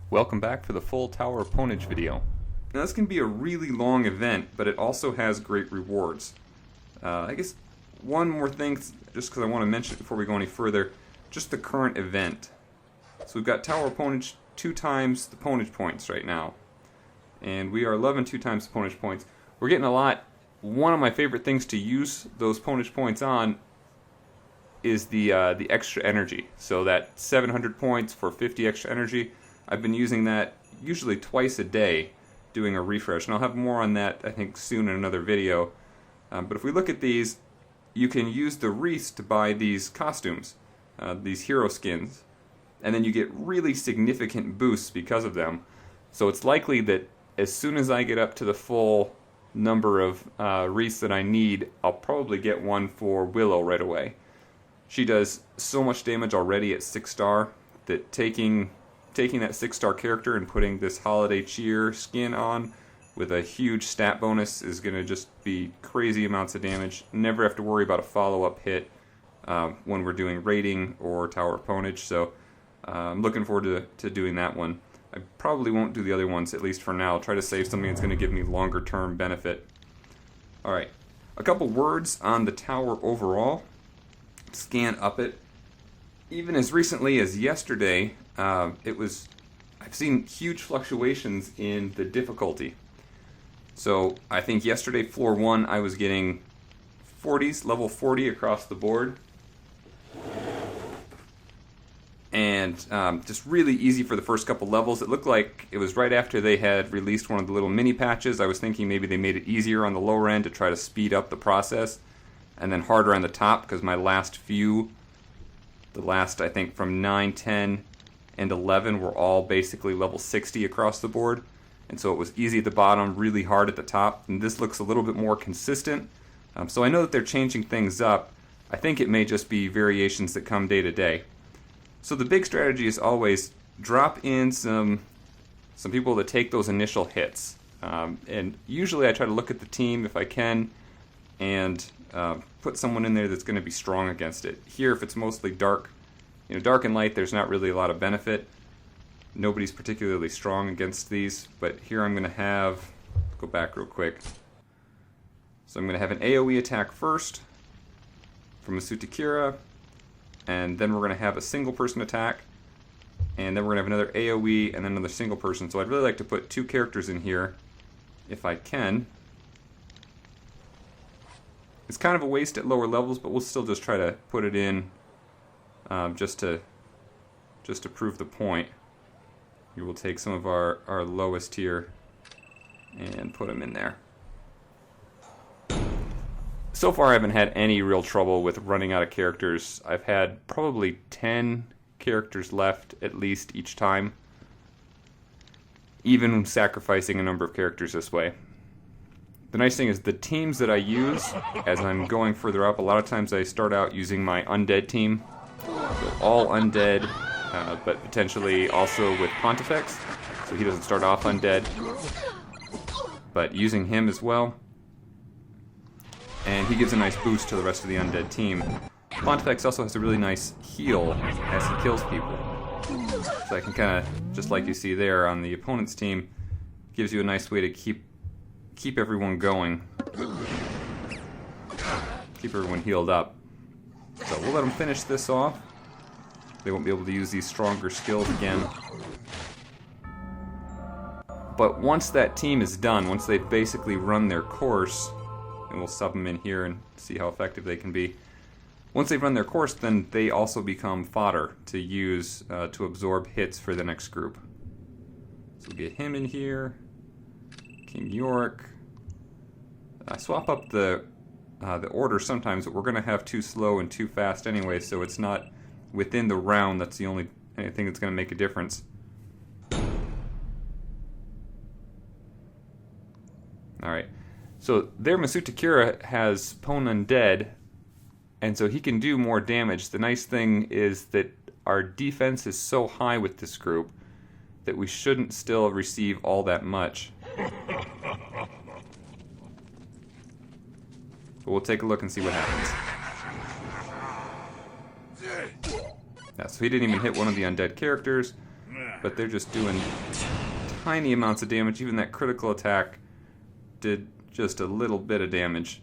Welcome back for the full Tower of Pwnage video. Now this can be a really long event, but it also has great rewards. I guess one more thing, just because I want to mention it before we go any further, just the current event. So we've got Tower of Pwnage 2 times the Pwnage points right now. And we are loving 2 times the Pwnage points. We're getting a lot. One of my favorite things to use those Pwnage points on is the extra energy. So that 700 points for 50 extra energy, I've been using that usually twice a day doing a refresh. And I'll have more on that, I think, soon in another video. But if we look at these, you can use the wreaths to buy these costumes, these hero skins. And then you get really significant boosts because of them. So it's likely that as soon as I get up to the full number of wreaths that I need, I'll probably get one for Willow right away. She does so much damage already at 6-star that taking that 6-star character and putting this Holiday Cheer skin on with a huge stat bonus is going to just be crazy amounts of damage. Never have to worry about a follow-up hit when we're doing raiding or Tower of Pwnage, so I'm looking forward to doing that one. I probably won't do the other ones, at least for now. I'll try to save something that's going to give me longer-term benefit. Alright, a couple words on the tower overall. Scan up it. Even as recently as yesterday, I've seen huge fluctuations in the difficulty. So I think yesterday, floor 1, I was getting 40s, level 40 across the board. And just really easy for the first couple levels. It looked like it was right after they had released one of the little mini patches. I was thinking maybe they made it easier on the lower end to try to speed up the process, and then harder on the top, because my last few, I think from 9, 10, and 11 were all basically level 60 across the board. And so it was easy at the bottom, really hard at the top. And this looks a little bit more consistent. So I know that they're changing things up. I think it may just be variations that come day to day. So the big strategy is always drop in some people that take those initial hits. And usually I try to look at the team if I can and put someone in there that's going to be strong against it. Here, if it's mostly dark, dark and light, there's not really a lot of benefit. Nobody's particularly strong against these, but here I'm going to have, go back real quick. So I'm going to have an AoE attack first from Masuta Kira, and then we're going to have a single person attack, and then we're going to have another AoE and then another single person. So I'd really like to put 2 characters in here if I can. It's kind of a waste at lower levels, but we'll still just try to put it in just to prove the point. We will take some of our lowest tier and put them in there. So far I haven't had any real trouble with running out of characters. I've had probably 10 characters left at least each time, even sacrificing a number of characters this way. The nice thing is the teams that I use as I'm going further up, a lot of times I start out using my undead team. So all undead, but potentially also with Pontifex, so he doesn't start off undead. But using him as well. And he gives a nice boost to the rest of the undead team. Pontifex also has a really nice heal as he kills people. So I can kind of, just like you see there on the opponent's team, gives you a nice way to keep everyone going. Keep everyone healed up. So we'll let them finish this off. They won't be able to use these stronger skills again. But once that team is done, once they've basically run their course, and we'll sub them in here and see how effective they can be. Once they've run their course, then they also become fodder to use to absorb hits for the next group. So we'll get him in here. King Yorick. I swap up the order sometimes, but we're going to have too slow and too fast anyway, so it's not within the round. That's the only thing that's going to make a difference. Alright, so there Masuta Kira has Pwn Undead, and so he can do more damage. The nice thing is that our defense is so high with this group that we shouldn't still receive all that much. But we'll take a look and see what happens. Yeah, so he didn't even hit one of the undead characters, but they're just doing tiny amounts of damage. Even that critical attack did just a little bit of damage.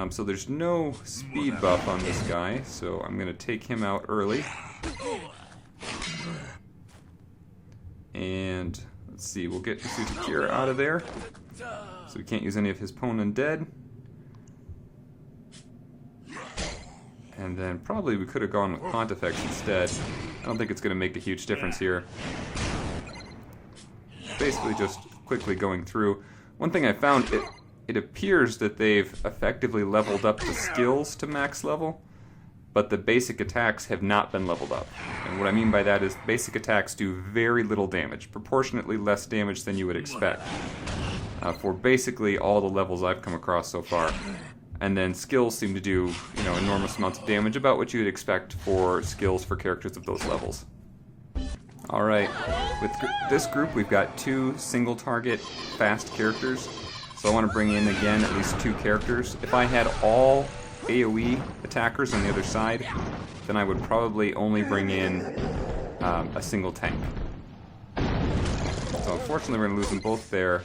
So there's no speed buff on this guy, so I'm going to take him out early. And let's see, we'll get Masuta Kira out of there. So we can't use any of his Pwn undead. And then probably we could have gone with Pontifex instead. I don't think it's going to make a huge difference here. Basically just quickly going through. One thing I found, it appears that they've effectively leveled up the skills to max level, but the basic attacks have not been leveled up. And what I mean by that is basic attacks do very little damage, proportionately less damage than you would expect, for basically all the levels I've come across so far. And then skills seem to do, you know, enormous amounts of damage, about what you would expect for skills for characters of those levels. Alright, with this group we've got 2 single target fast characters, so I want to bring in again at least 2 characters. If I had all AoE attackers on the other side, then I would probably only bring in a single tank. So unfortunately we're going to lose them both there,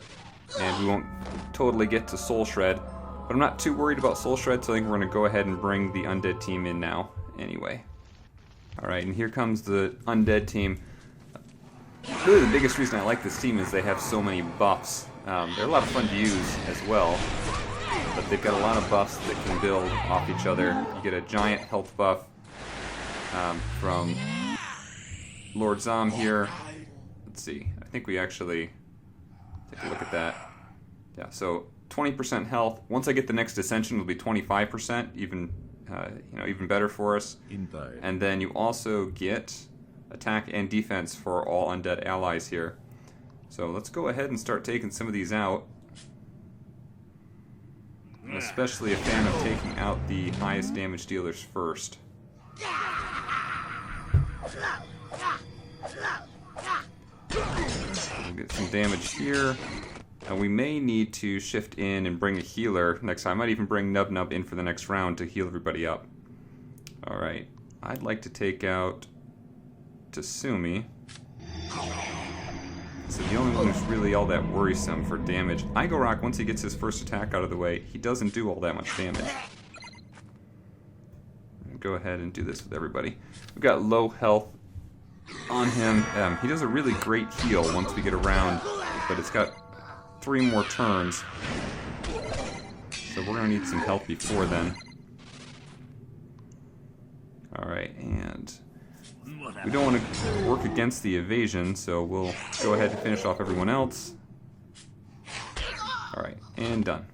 and we won't totally get to Soul Shred. But I'm not too worried about Soul Shred, so I think we're going to go ahead and bring the Undead team in now, anyway. Alright, and here comes the Undead team. Really the biggest reason I like this team is they have so many buffs. They're a lot of fun to use as well, but they've got a lot of buffs that can build off each other. You get a giant health buff from Lord Zom here. Let's see, I think we actually take a look at that. Yeah, so 20% health. Once I get the next ascension, it'll be 25%, even even better for us. And then you also get attack and defense for all undead allies here. So let's go ahead and start taking some of these out. I'm especially a fan of taking out the highest damage dealers first. We'll get some damage here. And we may need to shift in and bring a healer next time. I might even bring NubNub in for the next round to heal everybody up. Alright, I'd like to take out Tasumi. So the only one who's really all that worrisome for damage. IGOROK, once he gets his first attack out of the way, he doesn't do all that much damage. Go ahead and do this with everybody. We've got low health on him. He does a really great heal once we get around, but it's got 3 more turns. So we're going to need some help before then. Alright, and we don't want to work against the evasion, so we'll go ahead and finish off everyone else. Alright, and done.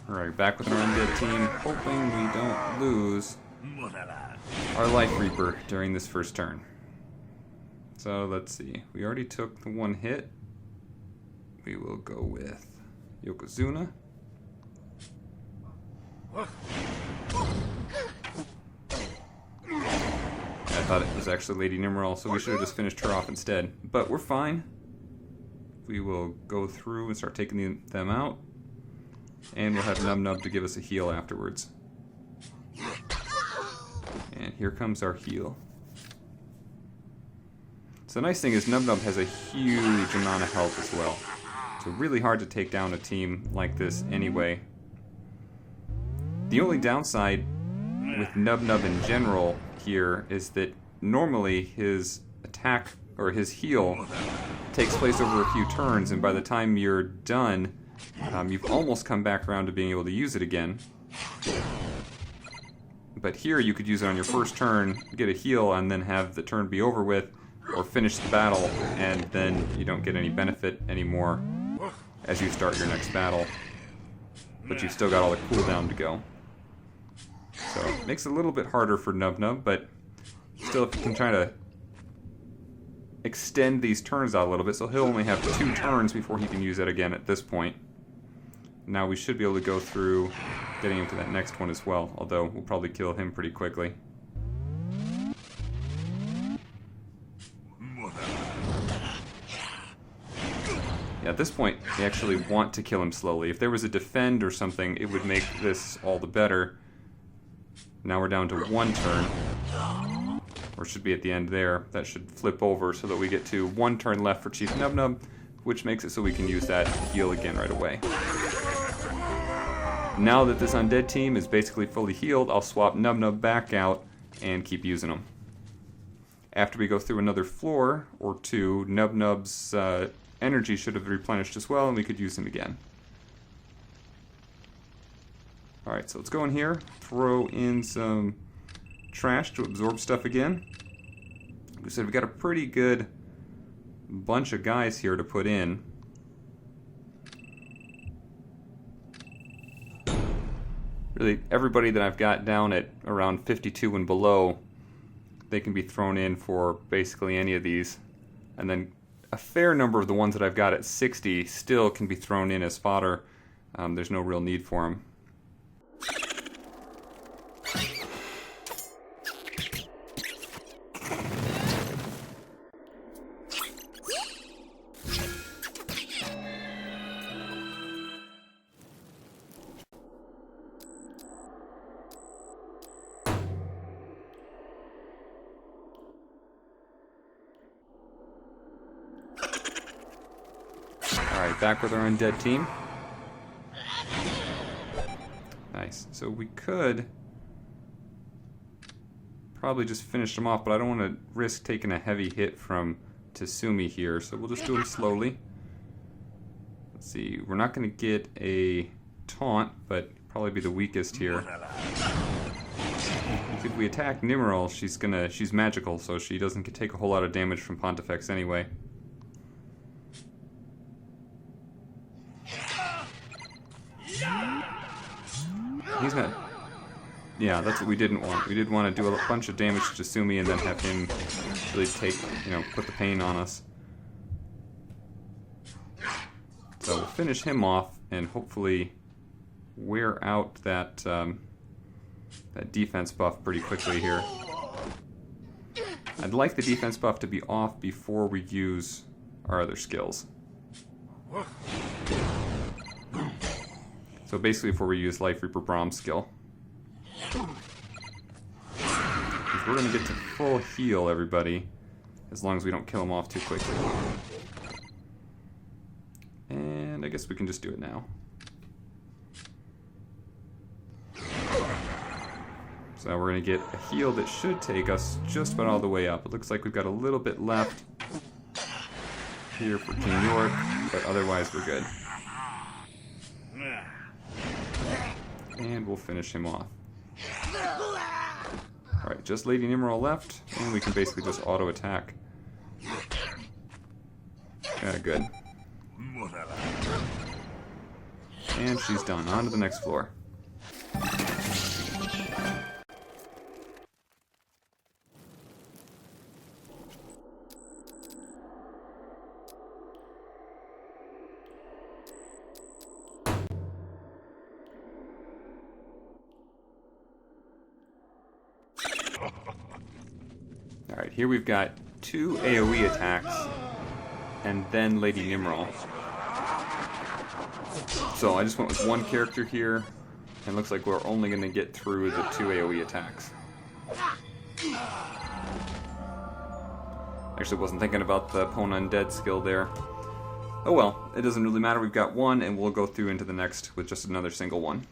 Alright, back with our undead team, hoping we don't lose our Life Reaper during this first turn. So let's see, we already took the 1 hit. We will go with Yokozuna. I thought it was actually Lady Nimriel, so we should have just finished her off instead. But we're fine. We will go through and start taking them out. And we'll have NubNub to give us a heal afterwards. And here comes our heal. So the nice thing is NubNub has a huge amount of health as well. So really hard to take down a team like this anyway. The only downside with NubNub in general here is that normally his attack or his heal takes place over a few turns, and by the time you're done, you've almost come back around to being able to use it again. But here you could use it on your first turn, get a heal, and then have the turn be over with, or finish the battle, and then you don't get any benefit anymore as you start your next battle. But you've still got all the cooldown to go. So it makes it a little bit harder for NubNub, but still if you can try to extend these turns out a little bit, so he'll only have 2 turns before he can use it again at this point. Now we should be able to go through getting him to that next one as well, although we'll probably kill him pretty quickly. Yeah, at this point, we actually want to kill him slowly. If there was a defend or something, it would make this all the better. Now we're down to 1 turn. Or should be at the end there. That should flip over so that we get to 1 turn left for Chief NubNub, which makes it so we can use that heal again right away. Now that this undead team is basically fully healed, I'll swap NubNub back out and keep using them. After we go through another floor or 2, NubNub's energy should have replenished as well, and we could use him again. Alright, so let's go in here, throw in some trash to absorb stuff again. Like we said, we got a pretty good bunch of guys here to put in. Really, everybody that I've got down at around 52 and below, they can be thrown in for basically any of these. And then a fair number of the ones that I've got at 60 still can be thrown in as fodder. There's no real need for them. Alright, back with our undead team. Nice. So we could probably just finish them off, but I don't want to risk taking a heavy hit from Tsumi here, so we'll just do them slowly. Let's see, we're not going to get a taunt, but probably be the weakest here. If we attack Nimriel, she's magical, so she doesn't take a whole lot of damage from Pontifex anyway. He's not... Yeah, that's what we didn't want. We did want to do a bunch of damage to Tsumi and then have him really take, put the pain on us. So we'll finish him off and hopefully wear out that that defense buff pretty quickly here. I'd like the defense buff to be off before we use our other skills. So basically before we use Life Reaper Brom's skill. Because we're going to get to full heal everybody, as long as we don't kill them off too quickly. And I guess we can just do it now. So we're going to get a heal that should take us just about all the way up. It looks like we've got a little bit left here for King Yorick, but otherwise we're good. And we'll finish him off. Alright, just Lady Nimriel left, and we can basically just auto-attack. Good. And she's done. On to the next floor. Alright, here we've got 2 AoE attacks, and then Lady Nimriel. So I just went with 1 character here, and looks like we're only going to get through the 2 AoE attacks. Actually wasn't thinking about the Pwn Undead skill there. Oh well, it doesn't really matter, we've got 1, and we'll go through into the next with just another single one.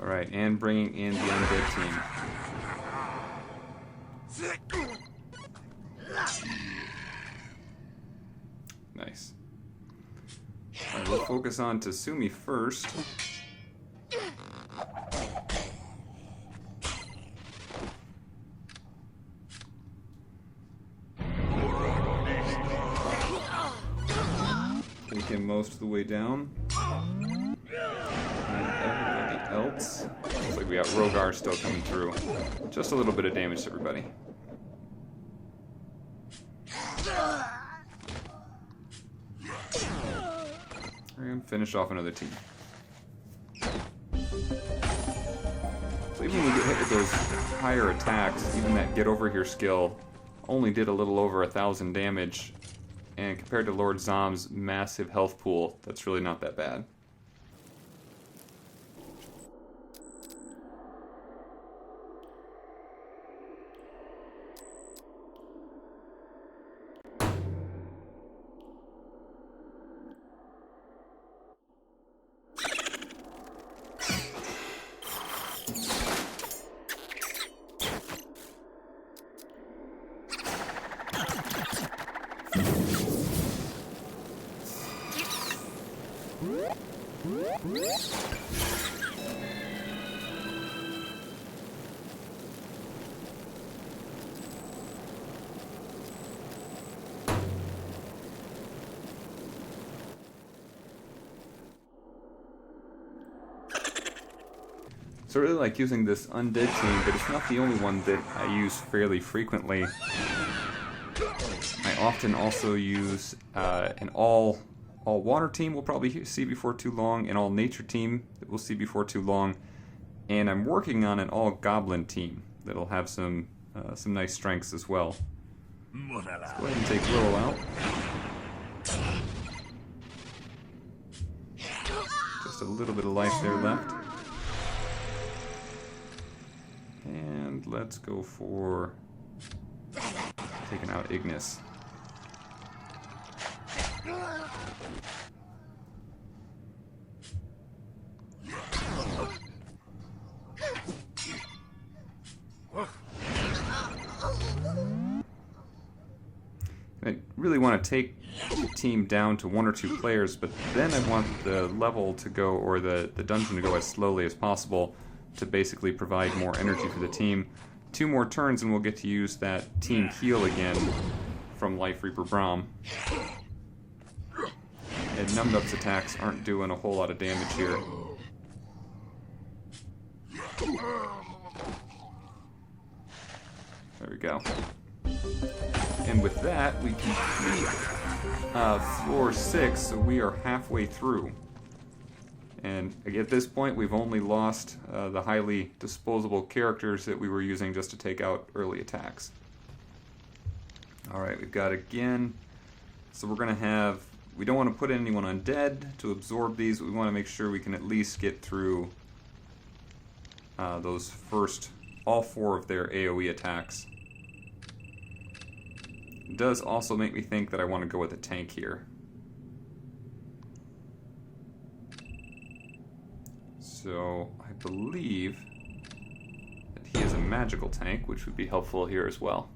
Alright, and bringing in the undead team. Nice. Alright, we'll focus on Tasumi first. Take him most of the way down. And everybody else. Looks like we got Rogar still coming through. Just a little bit of damage to everybody. And finish off another team. So even when we get hit with those higher attacks, even that Get Over Here skill only did a little over 1,000 damage. And compared to Lord Zom's massive health pool, that's really not that bad. So I really like using this undead team, but it's not the only one that I use fairly frequently. I often also use an all water team we'll probably see before too long, an all nature team that we'll see before too long, and I'm working on an all goblin team that'll have some nice strengths as well. Let's go ahead and take Willow out. Just a little bit of life there left. And let's go for taking out Ignus. I really want to take the team down to 1 or 2 players, but then I want the level to go, or the dungeon to go as slowly as possible to basically provide more energy for the team. 2 more turns and we'll get to use that team heal again from Life Reaper Brom. And NubNub's attacks aren't doing a whole lot of damage here. There we go. And with that, we complete floor 6, so we are halfway through. And at this point, we've only lost the highly disposable characters that we were using just to take out early attacks. Alright, we've got again. So we're going to have... We don't want to put anyone undead to absorb these, but we want to make sure we can at least get through those first, all 4 of their AoE attacks. It does also make me think that I want to go with a tank here. So I believe that he is a magical tank, which would be helpful here as well.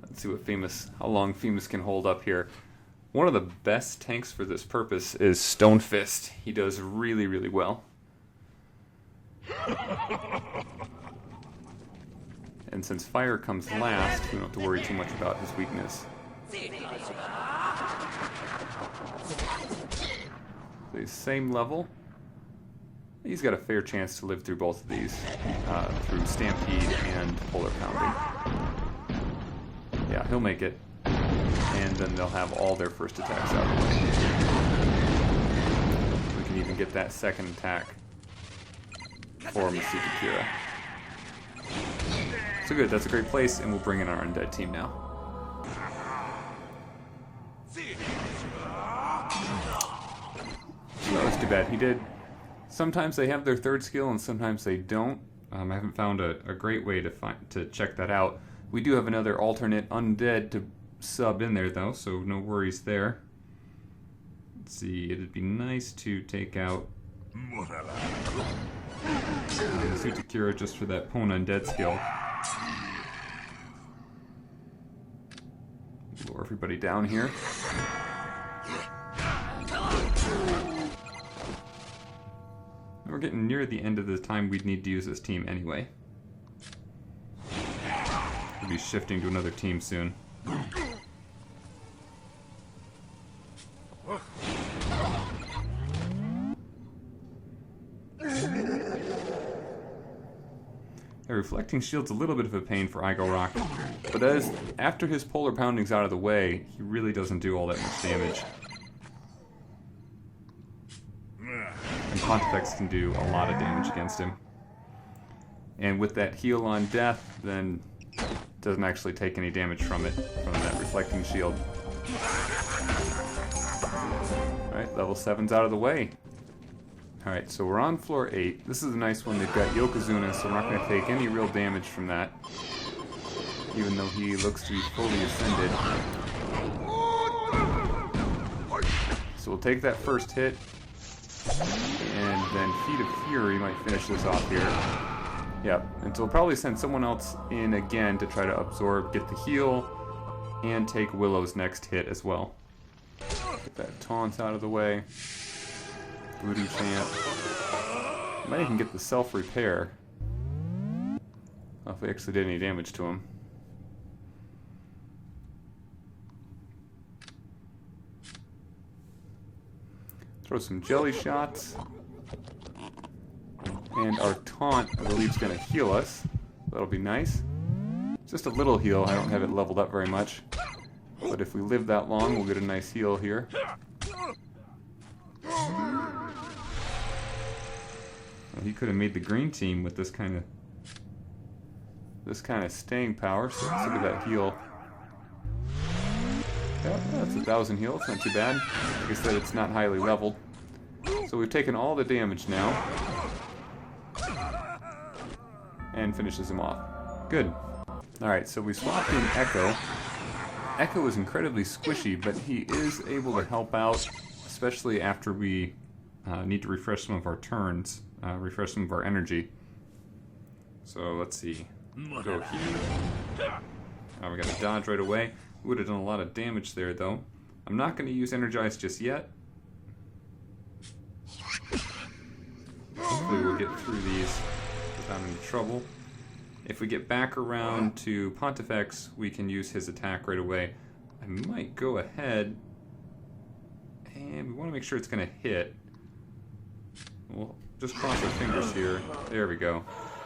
Let's see what how long Phemus can hold up here. One of the best tanks for this purpose is Stonefist. He does really, really well. And since fire comes last, we don't have to worry too much about his weakness. So he's same level. He's got a fair chance to live through both of these, through Stampede and Polar Pounding. Yeah, he'll make it. And then they'll have all their first attacks out of the way. We can even get that second attack for Masuta Kira. So good, that's a great place, and we'll bring in our undead team now. So that was too bad. He did. Sometimes they have their third skill, and sometimes they don't. I haven't found a great way to check that out. We do have another alternate undead to sub in there, though, so no worries there. Let's see, it'd be nice to take out Masuta Kira just for that Pwn Undead skill. Lower everybody down here. We're getting near the end of the time we'd need to use this team anyway. We'll be shifting to another team soon. The Reflecting Shield's a little bit of a pain for IGOROK, but after his Polar Pounding's out of the way, he really doesn't do all that much damage. And Pontifex can do a lot of damage against him. And with that heal on death, then doesn't actually take any damage from it, from that Reflecting Shield. Alright, level 7's out of the way. Alright, so we're on floor 8. This is a nice one. They've got Yokozuna, so we're not going to take any real damage from that. Even though he looks to be fully ascended. So we'll take that first hit. And then Feet of Fury might finish this off here. Yep, and so we'll probably send someone else in again to try to absorb, get the heal, and take Willow's next hit as well. Get that taunt out of the way. Voodoo Champ. Might even get the self-repair. If we actually did any damage to him. Throw some jelly shots. And our taunt, I believe, is going to heal us. That'll be nice. Just a little heal. I don't have it leveled up very much. But if we live that long, we'll get a nice heal here. Well, he could have made the green team with this kind of staying power. So let's look at that heal. Yeah, that's 1,000 heal. It's not too bad. Like I said, it's not highly leveled. So we've taken all the damage now. And finishes him off. Good. Alright, so we swapped in Ekko. Ekko is incredibly squishy, but he is able to help out, especially after we need to refresh some of our turns, refresh some of our energy. So let's see. Go here. Oh, we got to dodge right away. Would have done a lot of damage there, though. I'm not going to use Energize just yet. Hopefully we'll get through these without any trouble. If we get back around to Pontifex, we can use his attack right away. I might go ahead, and we want to make sure it's going to hit. We'll just cross our fingers here. There we go.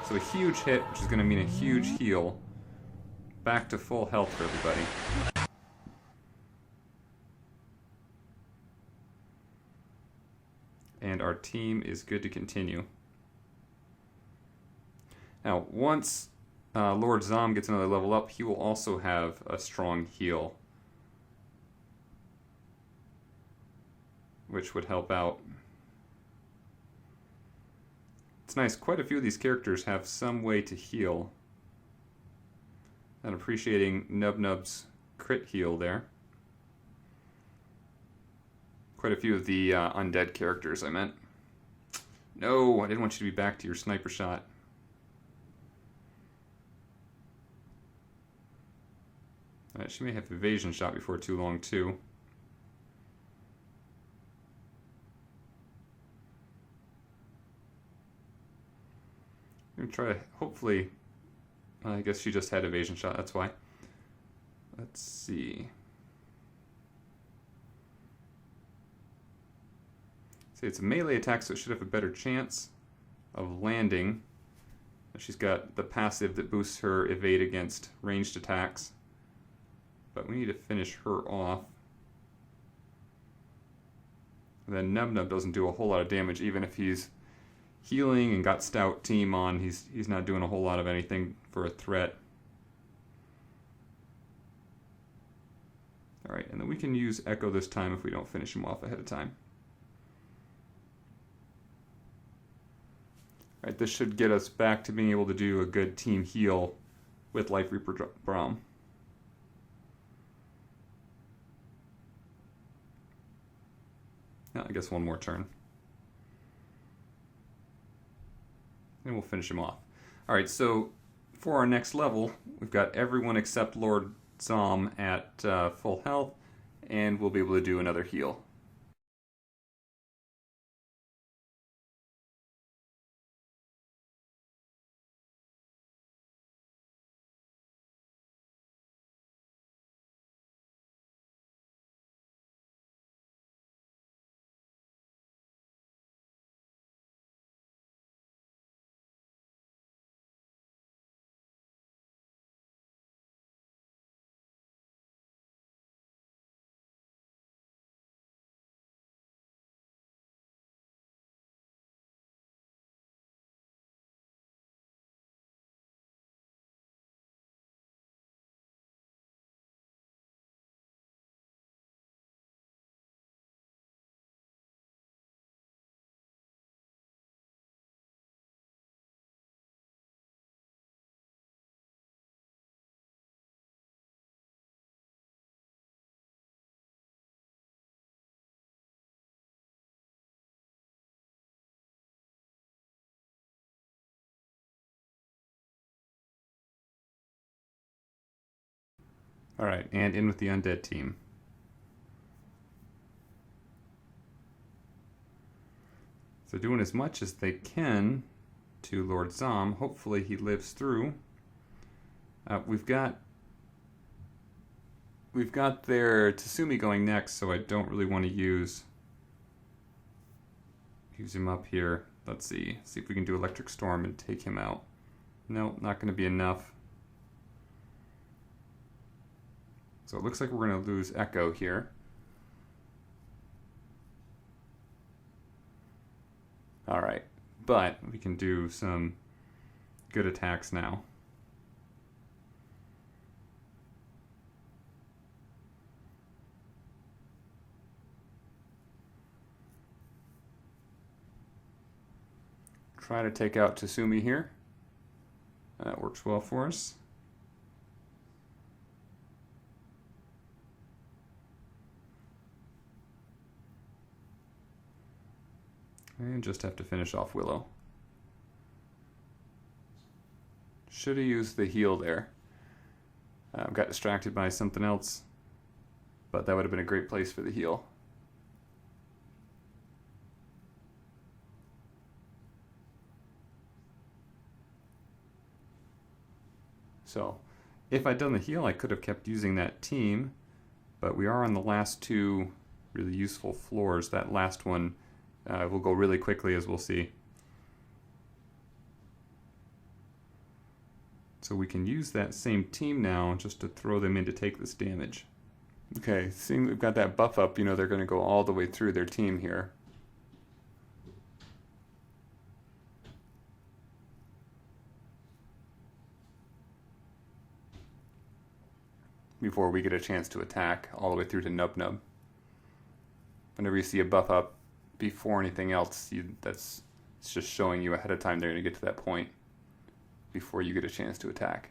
So a huge hit, which is going to mean a huge heal. Back to full health for everybody. And our team is good to continue. Now, once Lord Zom gets another level up, he will also have a strong heal, which would help out. It's nice, quite a few of these characters have some way to heal. And appreciating NubNub's crit heal there. Quite a few of the undead characters, I meant. No, I didn't want you to be back to your sniper shot. She may have evasion shot before too long, too. I'm going to try to, hopefully, I guess she just had evasion shot, that's why. Let's see. See, it's a melee attack, so it should have a better chance of landing. She's got the passive that boosts her evade against ranged attacks. But we need to finish her off. And then NubNub doesn't do a whole lot of damage, even if he's healing and got stout team on. He's not doing a whole lot of anything for a threat. Alright, and then we can use Ekko this time if we don't finish him off ahead of time. Alright, this should get us back to being able to do a good team heal with Life Reaper Brom. I guess one more turn. And we'll finish him off. Alright, so for our next level, we've got everyone except Lord Zom at full health, and we'll be able to do another heal. Alright, and in with the undead team. So doing as much as they can to Lord Zom. Hopefully he lives through. We've got their Tsumi going next, so I don't really want to use him up here. Let's see if we can do Electric Storm and take him out. No, not going to be enough. So it looks like we're going to lose Ekko here. Alright, but we can do some good attacks now. Try to take out Tsumi here. That works well for us. And just have to finish off Willow. Should have used the heal there. Got distracted by something else, but that would have been a great place for the heal. So, if I'd done the heal, I could have kept using that team, but we are on the last two really useful floors. That last one will go really quickly, as we'll see. So we can use that same team now just to throw them in to take this damage. Okay, seeing we've got that buff up, you know they're going to go all the way through their team here. Before we get a chance to attack all the way through to NubNub. Whenever you see a buff up before anything else, it's just showing you ahead of time they're going to get to that point before you get a chance to attack.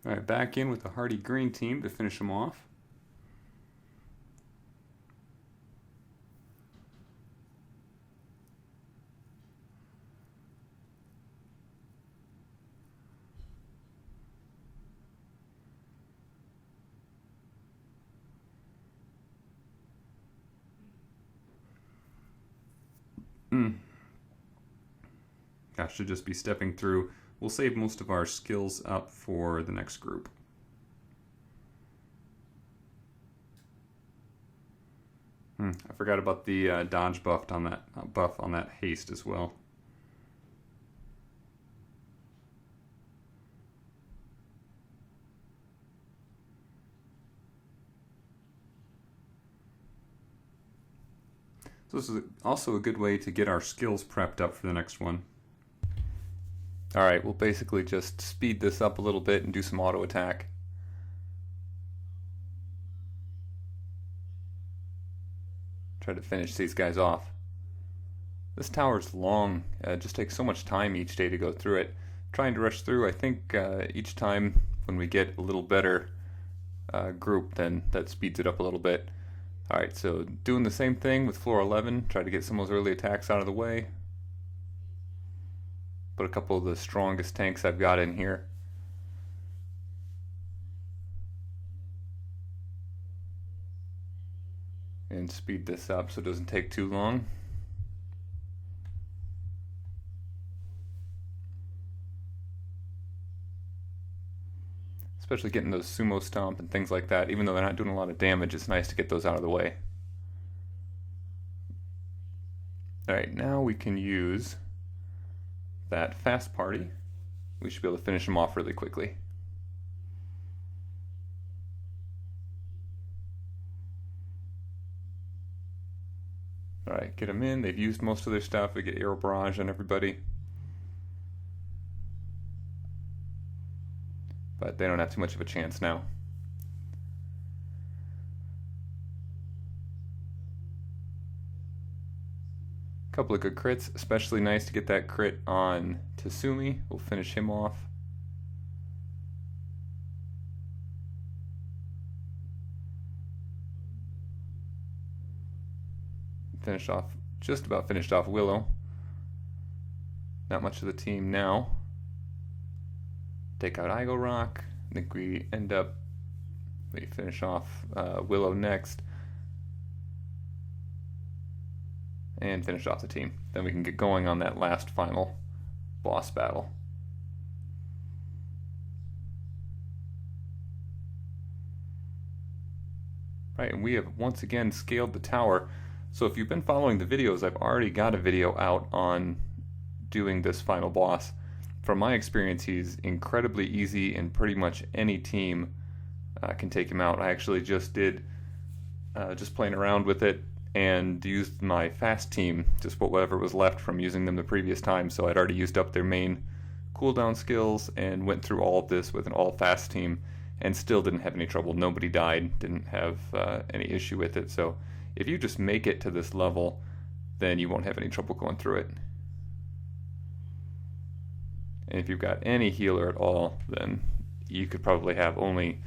Alright, back in with the hardy green team to finish them off. I should just be stepping through. We'll save most of our skills up for the next group. I forgot about the dodge buff on that haste as well. So this is also a good way to get our skills prepped up for the next one. Alright, we'll basically just speed this up a little bit and do some auto attack. Try to finish these guys off. This tower's long, it just takes so much time each day to go through it. Trying to rush through, I think each time when we get a little better group, then that speeds it up a little bit. Alright, so doing the same thing with floor 11, try to get some of those early attacks out of the way. Put a couple of the strongest tanks I've got in here. And speed this up so it doesn't take too long. Especially getting those sumo stomp and things like that. Even though they're not doing a lot of damage, it's nice to get those out of the way. Alright, now we can use that fast party. We should be able to finish them off really quickly. Alright, get them in. They've used most of their stuff. We get Arrow Barrage on everybody. But they don't have too much of a chance now. Couple of good crits, especially nice to get that crit on Tasumi. We'll finish him off. Finished off, just about finished off Willow. Not much of the team now. Take out IGOROK. I think we finish off Willow next. And finish off the team. Then we can get going on that last final boss battle. Right, and we have once again scaled the tower. So if you've been following the videos, I've already got a video out on doing this final boss. From my experience, he's incredibly easy and pretty much any team can take him out. I actually just did, just playing around with it, and used my fast team, just whatever was left from using them the previous time. So I'd already used up their main cooldown skills and went through all of this with an all fast team and still didn't have any trouble. Nobody died, didn't have any issue with it. So if you just make it to this level, then you won't have any trouble going through it. And if you've got any healer at all, then you could probably have only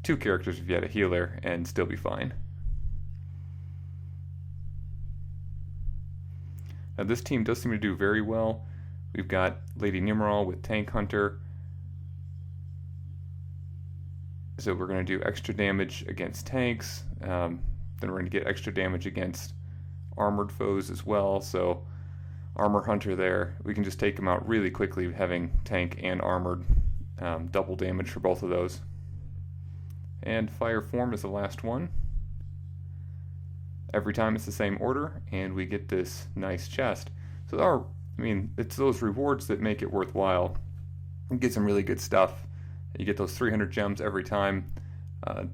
2 characters if you had a healer and still be fine. Now this team does seem to do very well. We've got Lady Nimriel with Tank Hunter. So we're going to do extra damage against tanks. Then we're going to get extra damage against armored foes as well. So Armor Hunter there, we can just take him out really quickly having tank and armored. Double damage for both of those. And Fire Form is the last one. Every time it's the same order, and we get this nice chest. So it's those rewards that make it worthwhile. You get some really good stuff. You get those 300 gems every time.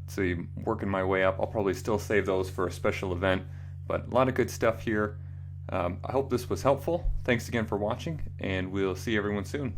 So you're working my way up. I'll probably still save those for a special event, but a lot of good stuff here. I hope this was helpful. Thanks again for watching, and we'll see everyone soon.